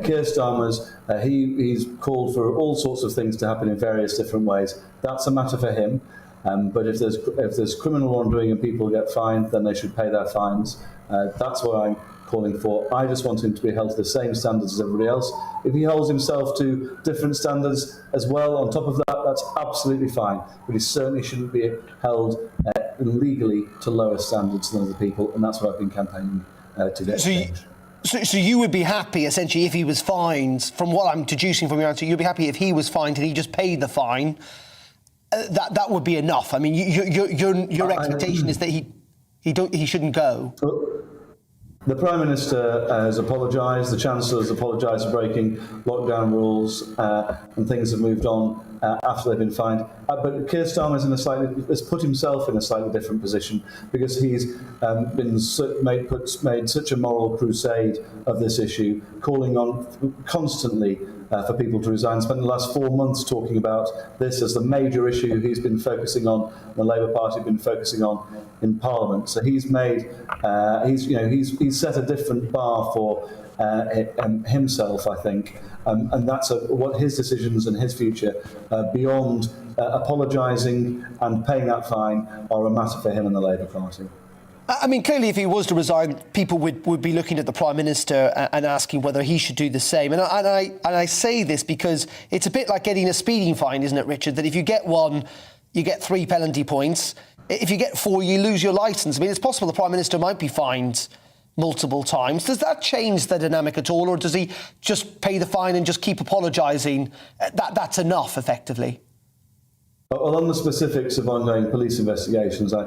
Keir Starmer's, he's called for all sorts of things to happen in various different ways. That's a matter for him. But if there's criminal wrongdoing and people get fined, then they should pay their fines. That's what I'm calling for. I just want him to be held to the same standards as everybody else. If he holds himself to different standards as well on top of that, that's absolutely fine. But he certainly shouldn't be held legally to lower standards than other people, and that's what I've been campaigning to get changed. So you would be happy, essentially, if he was fined, from what I'm deducing from your answer, you'd be happy if he was fined and he just paid the fine. That would be enough. I mean, your expectation is that he shouldn't go. The Prime Minister has apologised, the Chancellor has apologised for breaking lockdown rules, and things have moved on after they've been fined. But Keir Starmer has put himself in a slightly different position because he's made such a moral crusade of this issue, calling on constantly for people to resign. Spent the last 4 months talking about this as the major issue he's been focusing on, the Labour Party have been focusing on in Parliament. So he's made, he's set a different bar for himself, I think, and that's what his decisions and his future beyond apologising and paying that fine are a matter for him and the Labour Party. I mean, clearly, if he was to resign, people would be looking at the Prime Minister and asking whether he should do the same. And I say this because it's a bit like getting a speeding fine, isn't it, Richard? That if you get one, you get 3 penalty points. If you get 4, you lose your licence. I mean, it's possible the Prime Minister might be fined multiple times. Does that change the dynamic at all, or does he just pay the fine and just keep apologising? That's enough, effectively. Well, on the specifics of ongoing police investigations, I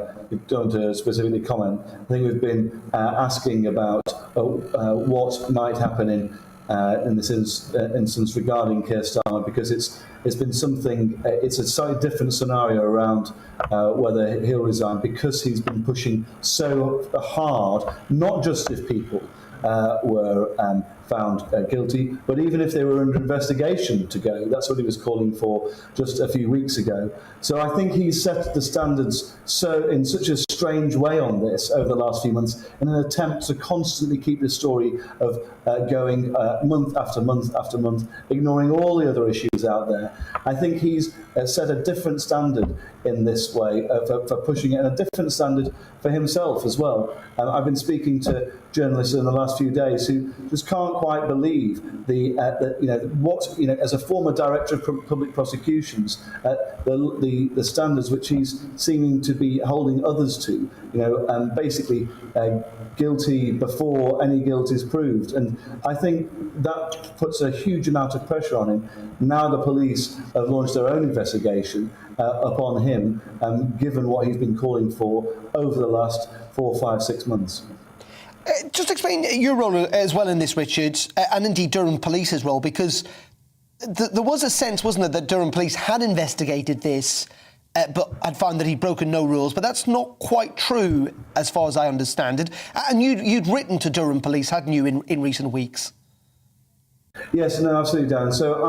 don't want to specifically comment. I think we've been asking about what might happen in this instance regarding Keir Starmer, because it's been something. It's a slightly different scenario around whether he'll resign, because he's been pushing so hard, not just if people were found guilty, but even if they were under investigation to go. That's what he was calling for just a few weeks ago. So I think he's set the standards in such a strange way on this over the last few months, in an attempt to constantly keep the story of going month after month after month, ignoring all the other issues out there. I think he's set a different standard in this way for pushing it, and a different standard for himself as well. I've been speaking to journalists in the last few days who just can't quite believe as a former director of public prosecutions, the standards which he's seeming to be holding others to, basically guilty before any guilt is proved. And I think that puts a huge amount of pressure on him. Now the police have launched their own investigation upon him, given what he's been calling for over the last 4, 5, 6 months. Just explain your role as well in this, Richard, and indeed Durham Police's role, because there was a sense, wasn't there, that Durham Police had investigated this, but had found that he'd broken no rules. But that's not quite true, as far as I understand it. And you'd written to Durham Police, hadn't you, in recent weeks? Yes, no, absolutely, Darren. So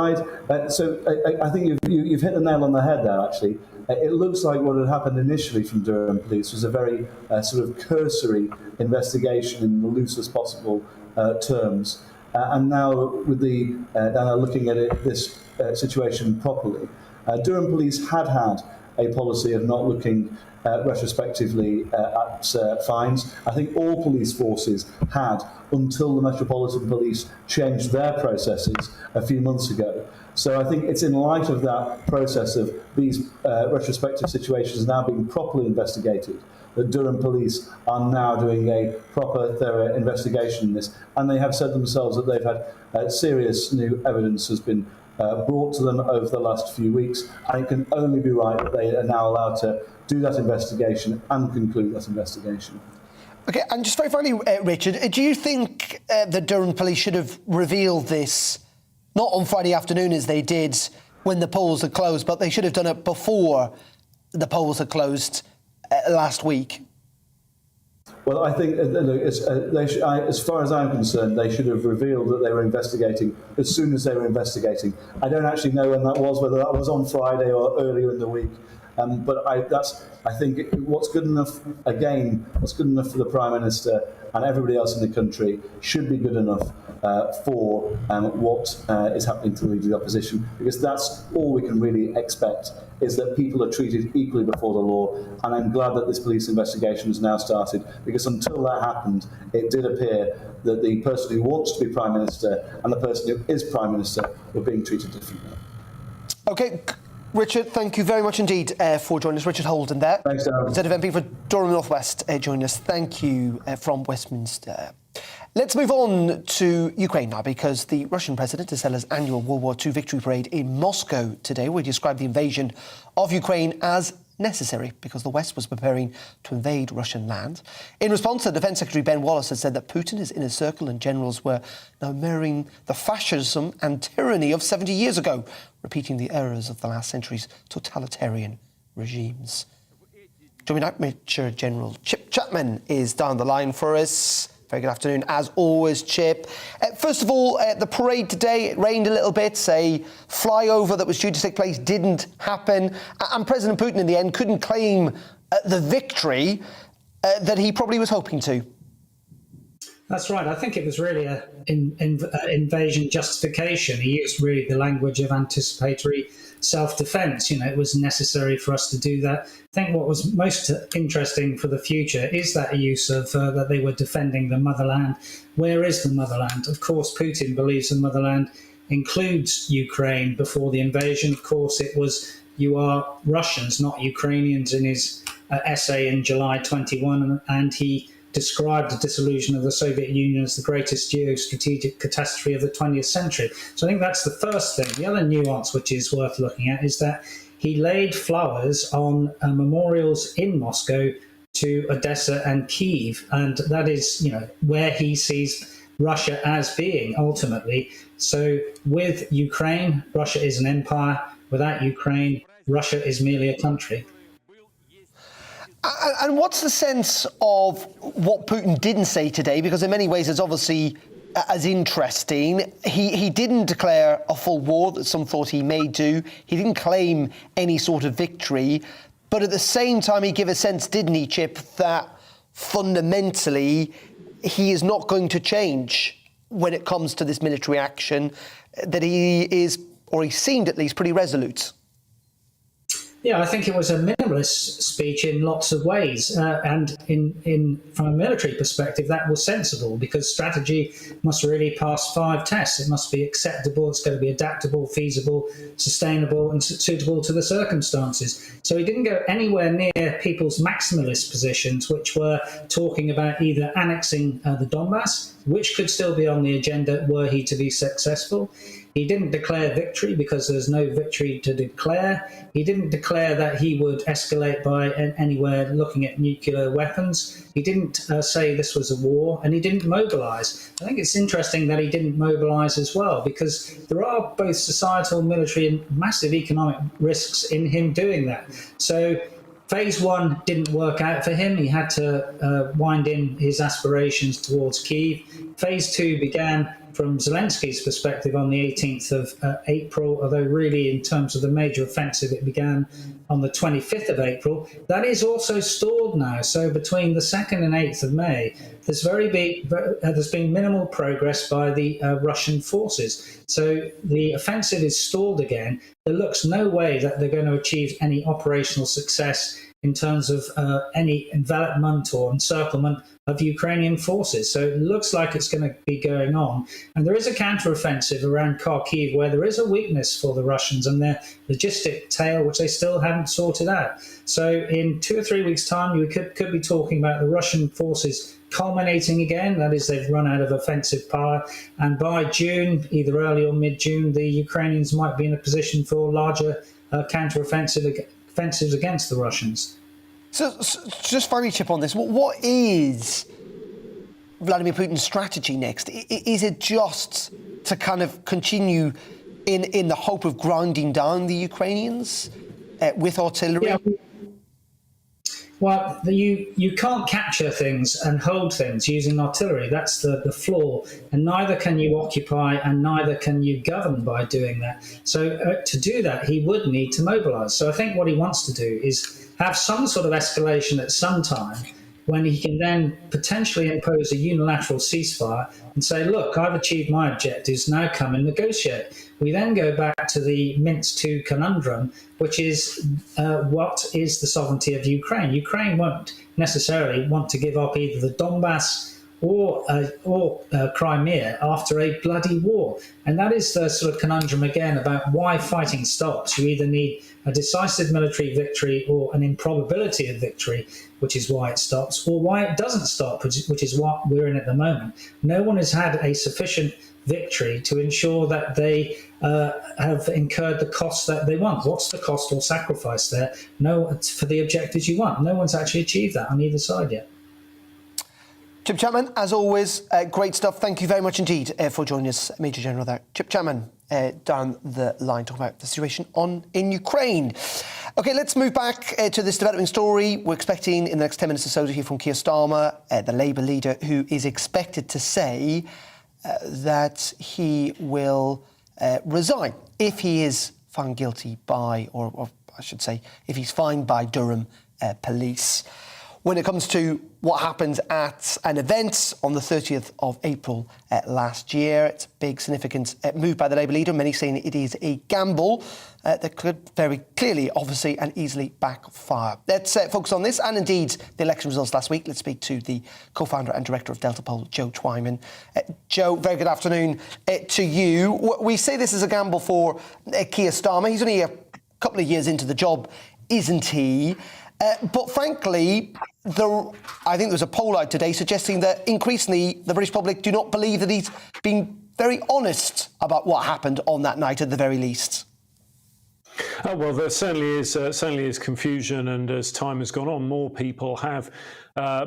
I think you've hit the nail on the head there, actually. It looks like what had happened initially from Durham Police was a very sort of cursory investigation in the loosest possible terms. And now, with now looking at this situation properly, Durham Police had a policy of not looking retrospectively at fines. I think all police forces had until the Metropolitan Police changed their processes a few months ago. So I think it's in light of that process of these retrospective situations now being properly investigated that Durham Police are now doing a proper, thorough investigation in this. And they have said themselves that they've had serious new evidence has been brought to them over the last few weeks. And it can only be right that they are now allowed to do that investigation and conclude that investigation. OK, and just very finally, Richard, do you think the Durham Police should have revealed this, not on Friday afternoon as they did when the polls had closed, but they should have done it before the polls had closed last week? Well, I think, as far as I'm concerned, they should have revealed that they were investigating as soon as they were investigating. I don't actually know when that was, whether that was on Friday or earlier in the week. But I think what's good enough for the Prime Minister and everybody else in the country should be good enough for what is happening to the Leader of the Opposition, because that's all we can really expect, is that people are treated equally before the law. And I'm glad that this police investigation has now started, because until that happened, it did appear that the person who wants to be Prime Minister and the person who is Prime Minister were being treated differently. OK, Richard, thank you very much indeed for joining us. Richard Holden there. Thanks, Darren. ZFMP for Durham North West joining us. Thank you from Westminster. Let's move on to Ukraine now, because the Russian president has held his annual World War II victory parade in Moscow today, where he described the invasion of Ukraine as necessary because the West was preparing to invade Russian land. In response, the Defence Secretary Ben Wallace has said that Putin, his inner circle and generals were now mirroring the fascism and tyranny of 70 years ago, repeating the errors of the last century's totalitarian regimes. Joining up, Major General Chip Chapman is down the line for us. Very good afternoon, as always, Chip. First of all, the parade today, it rained a little bit. A flyover that was due to take place didn't happen. And President Putin, in the end, couldn't claim the victory that he probably was hoping to. That's right. I think it was really an invasion justification. He used really the language of anticipatory self-defence. It was necessary for us to do that. I think what was most interesting for the future is that use of that they were defending the motherland. Where is the motherland? Of course, Putin believes the motherland includes Ukraine before the invasion. Of course, it was "you are Russians, not Ukrainians" in his essay in July 21, and he described the dissolution of the Soviet Union as the greatest geostrategic catastrophe of the 20th century. So I think that's the first thing. The other nuance which is worth looking at is that he laid flowers on memorials in Moscow to Odessa and Kyiv, and that is, where he sees Russia as being ultimately. So with Ukraine, Russia is an empire. Without Ukraine, Russia is merely a country. And what's the sense of what Putin didn't say today? Because in many ways it's obviously as interesting. He didn't declare a full war that some thought he may do. He didn't claim any sort of victory. But at the same time, he gave a sense, didn't he, Chip, that fundamentally he is not going to change when it comes to this military action, that he is, or he seemed at least, pretty resolute. Yeah, I think it was a minimalist speech in lots of ways, and from a military perspective, that was sensible, because strategy must really pass 5 tests. It must be acceptable, it's going to be adaptable, feasible, sustainable, and suitable to the circumstances. So he didn't go anywhere near people's maximalist positions, which were talking about either annexing the Donbass, which could still be on the agenda were he to be successful. He didn't declare victory because there's no victory to declare. He didn't declare that he would escalate by anywhere looking at nuclear weapons. He didn't say this was a war, and he didn't mobilise. I think it's interesting that he didn't mobilise as well, because there are both societal, military and massive economic risks in him doing that. So Phase 1 didn't work out for him. He had to wind in his aspirations towards Kyiv. Phase 2 began from Zelensky's perspective on the 18th of April, although really in terms of the major offensive it began on the 25th of April. That is also stalled now. So between the 2nd and 8th of May, there's been minimal progress by the Russian forces. So the offensive is stalled again. There looks no way that they're going to achieve any operational success in terms of any envelopment or encirclement of Ukrainian forces. So it looks like it's going to be going on. And there is a counteroffensive around Kharkiv where there is a weakness for the Russians and their logistic tail, which they still haven't sorted out. So in 2 or 3 weeks' time, you could be talking about the Russian forces culminating again. That is, they've run out of offensive power. And by June, either early or mid-June, the Ukrainians might be in a position for larger counter-offensives against the Russians. So just finally, Chip, on this, what is Vladimir Putin's strategy next? Is it just to kind of continue in the hope of grinding down the Ukrainians with artillery? Yeah. Well, you can't capture things and hold things using artillery. That's the flaw. And neither can you occupy and neither can you govern by doing that. So to do that, he would need to mobilise. So I think what he wants to do is have some sort of escalation at some time when he can then potentially impose a unilateral ceasefire and say, look, I've achieved my objectives, now come and negotiate. We then go back to the Minsk II conundrum, which is what is the sovereignty of Ukraine? Ukraine won't necessarily want to give up either the Donbass or Crimea after a bloody war. And that is the sort of conundrum again about why fighting stops. You either need a decisive military victory or an improbability of victory, which is why it stops, or why it doesn't stop, which is what we're in at the moment. No one has had a sufficient victory to ensure that they have incurred the costs that they want. What's the cost or sacrifice there? No, for the objectives you want. No one's actually achieved that on either side yet. Chip Chapman, as always, great stuff. Thank you very much indeed for joining us, Major General there. Chip Chapman down the line talking about the situation in Ukraine. OK, let's move back to this developing story. We're expecting in the next 10 minutes or so to hear from Keir Starmer, the Labour leader, who is expected to say that he will resign if he is found guilty by, or I should say, if he's fined by Durham police. When it comes to what happened at an event on the 30th of April last year, it's a big, significant move by the Labour leader, many saying it is a gamble that could very clearly, obviously, and easily backfire. Let's focus on this and indeed the election results last week. Let's speak to the co-founder and director of Delta Poll, Joe Twyman. Joe, very good afternoon to you. We say this is a gamble for Keir Starmer. He's only a couple of years into the job, isn't he? But frankly, I think there was a poll out today suggesting that increasingly the British public do not believe that he's been very honest about what happened on that night at the very least. Well, there certainly is confusion, and as time has gone on, more people have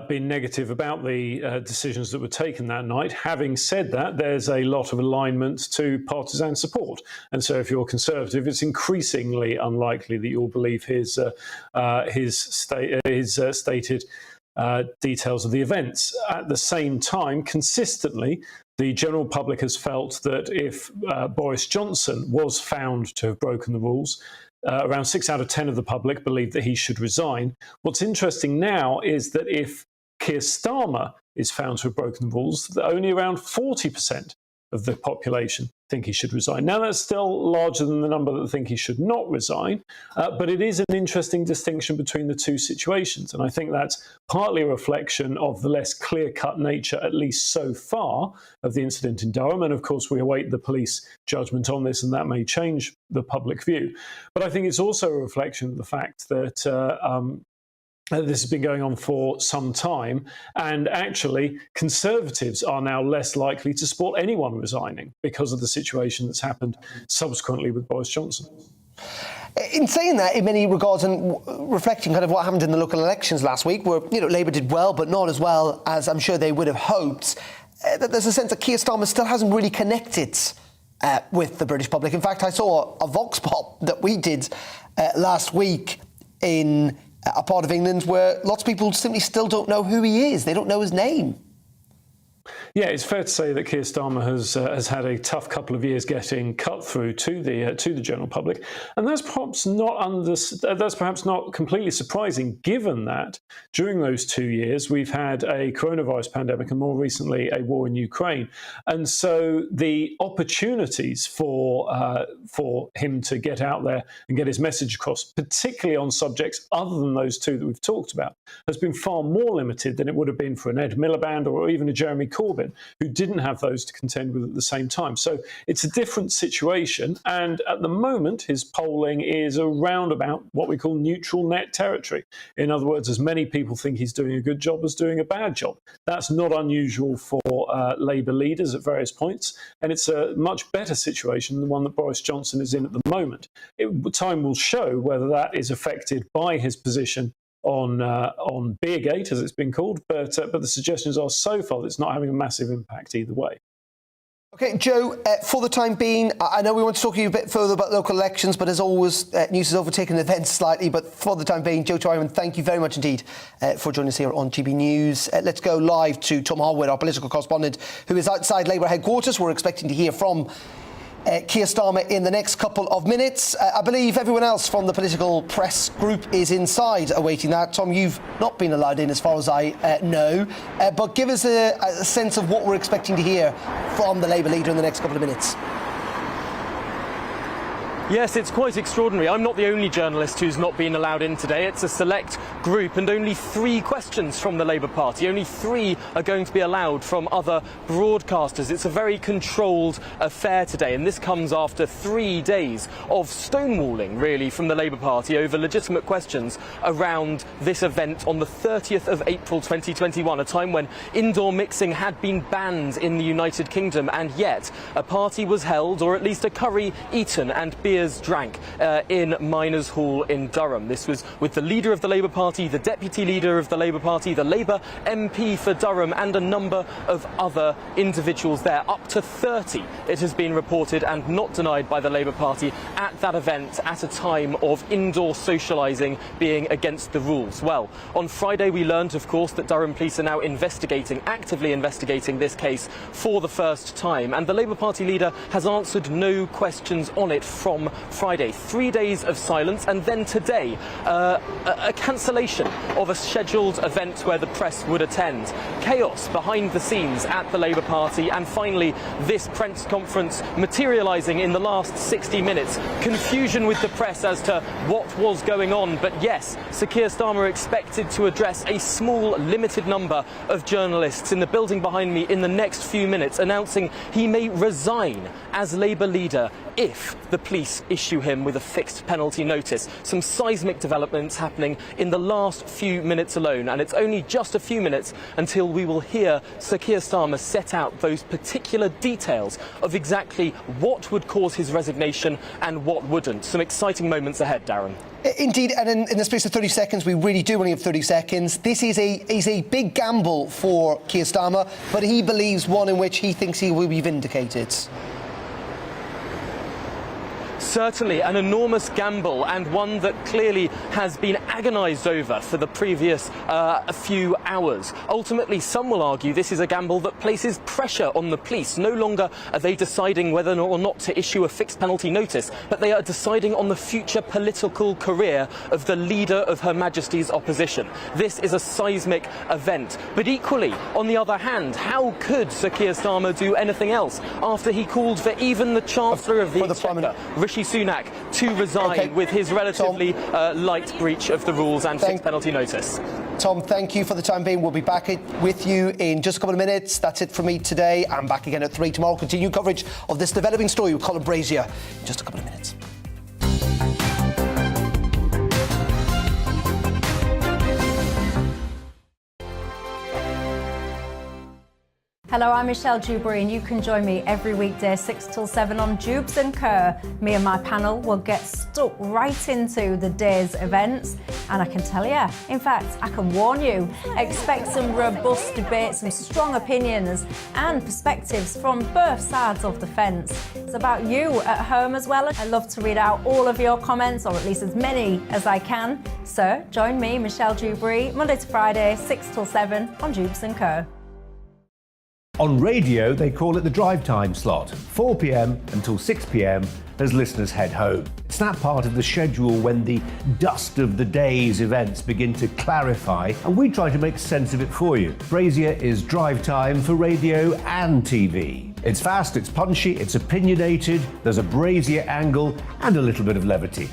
been negative about the decisions that were taken that night. Having said that, there's a lot of alignment to partisan support, and so if you're Conservative, it's increasingly unlikely that you'll believe his stated details of the events. At the same time, consistently, the general public has felt that if Boris Johnson was found to have broken the rules, around 6 out of 10 of the public believed that he should resign. What's interesting now is that if Keir Starmer is found to have broken the rules, that only around 40% of the population think he should resign. Now, that's still larger than the number that think he should not resign, but it is an interesting distinction between the two situations. And I think that's partly a reflection of the less clear-cut nature, at least so far, of the incident in Durham. And of course, we await the police judgment on this, and that may change the public view. But I think it's also a reflection of the fact that this has been going on for some time, and actually Conservatives are now less likely to support anyone resigning because of the situation that's happened subsequently with Boris Johnson. In saying that, in many regards, and reflecting kind of what happened in the local elections last week, where Labour did well, but not as well as I'm sure they would have hoped, that there's a sense that Keir Starmer still hasn't really connected with the British public. In fact, I saw a Vox Pop that we did last week in a part of England where lots of people simply still don't know who he is. They don't know his name. Yeah, it's fair to say that Keir Starmer has had a tough couple of years getting cut through to the general public, and that's perhaps not completely surprising, given that during those 2 years we've had a coronavirus pandemic and more recently a war in Ukraine, and so the opportunities for him to get out there and get his message across, particularly on subjects other than those two that we've talked about, has been far more limited than it would have been for an Ed Miliband or even a Jeremy Corbyn, who didn't have those to contend with at the same time. So it's a different situation, and at the moment his polling is around about what we call neutral net territory. In other words, as many people think he's doing a good job as doing a bad job. That's not unusual for Labour leaders at various points, and it's a much better situation than the one that Boris Johnson is in at the moment. Time will show whether that is affected by his position on Beergate, as it's been called, but the suggestions are so far that it's not having a massive impact either way. OK, Joe, for the time being, I know we want to talk to you a bit further about local elections, but as always, news has overtaken events slightly. But for the time being, Joe Tyron, thank you very much indeed for joining us here on GB News. Let's go live to Tom Harwood, our political correspondent, who is outside Labour headquarters. We're expecting to hear from Keir Starmer in the next couple of minutes. I believe everyone else from the political press group is inside awaiting that. Tom, you've not been allowed in as far as I know, but give us a sense of what we're expecting to hear from the Labour leader in the next couple of minutes. Yes, it's quite extraordinary. I'm not the only journalist who's not been allowed in today. It's a select group and only 3 questions from the Labour Party. Only 3 are going to be allowed from other broadcasters. It's a very controlled affair today, and this comes after 3 days of stonewalling, really, from the Labour Party over legitimate questions around this event on the 30th of April 2021, a time when indoor mixing had been banned in the United Kingdom, and yet a party was held, or at least a curry eaten and beers drank in Miners Hall in Durham. This was with the leader of the Labour Party, the deputy leader of the Labour Party, the Labour MP for Durham, and a number of other individuals there. Up to 30, it has been reported and not denied by the Labour Party, at that event at a time of indoor socialising being against the rules. Well, on Friday we learned, of course, that Durham police are now actively investigating this case for the first time, and the Labour Party leader has answered no questions on it from Friday. 3 days of silence, and then today a cancellation of a scheduled event where the press would attend. Chaos behind the scenes at the Labour Party, and finally this press conference materialising in the last 60 minutes. Confusion with the press as to what was going on, but yes, Sir Keir Starmer expected to address a small, limited number of journalists in the building behind me in the next few minutes, announcing he may resign as Labour leader if the police issue him with a fixed penalty notice. Some seismic developments happening in the last few minutes alone, and it's only just a few minutes until we will hear Sir Keir Starmer set out those particular details of exactly what would cause his resignation and what wouldn't. Some exciting moments ahead, Darren. Indeed, and in the space of 30 seconds, we really do only have 30 seconds. This is a big gamble for Keir Starmer, but he believes one in which he thinks he will be vindicated. Certainly an enormous gamble, and one that clearly has been agonised over for the previous few hours. Ultimately, some will argue this is a gamble that places pressure on the police. No longer are they deciding whether or not to issue a fixed penalty notice, but they are deciding on the future political career of the leader of Her Majesty's opposition. This is a seismic event. But equally, on the other hand, how could Sir Keir Starmer do anything else after he called for even the Chancellor of the Exchequer, Rishi Sunak, to resign with his relatively light breach of the rules and fixed penalty notice? Tom, thank you for the time being. We'll be back with you in just a couple of minutes. That's it from me today. I'm back again at 3 tomorrow. Continue coverage of this developing story with Colin Brazier in just a couple of minutes. Hello, I'm Michelle Dewberry, and you can join me every weekday 6 till 7 on Jubes and Kerr. Me and my panel will get stuck right into the day's events, and I can tell you, in fact, I can warn you, expect some robust debate, some strong opinions and perspectives from both sides of the fence. It's about you at home as well. I love to read out all of your comments, or at least as many as I can. So join me, Michelle Dewberry, Monday to Friday, 6 till 7 on Jubes and Kerr. On radio, they call it the drive time slot, 4 p.m. until 6 p.m. as listeners head home. It's that part of the schedule when the dust of the day's events begin to clarify, and we try to make sense of it for you. Brazier is drive time for radio and TV. It's fast, it's punchy, it's opinionated, there's a brazier angle and a little bit of levity.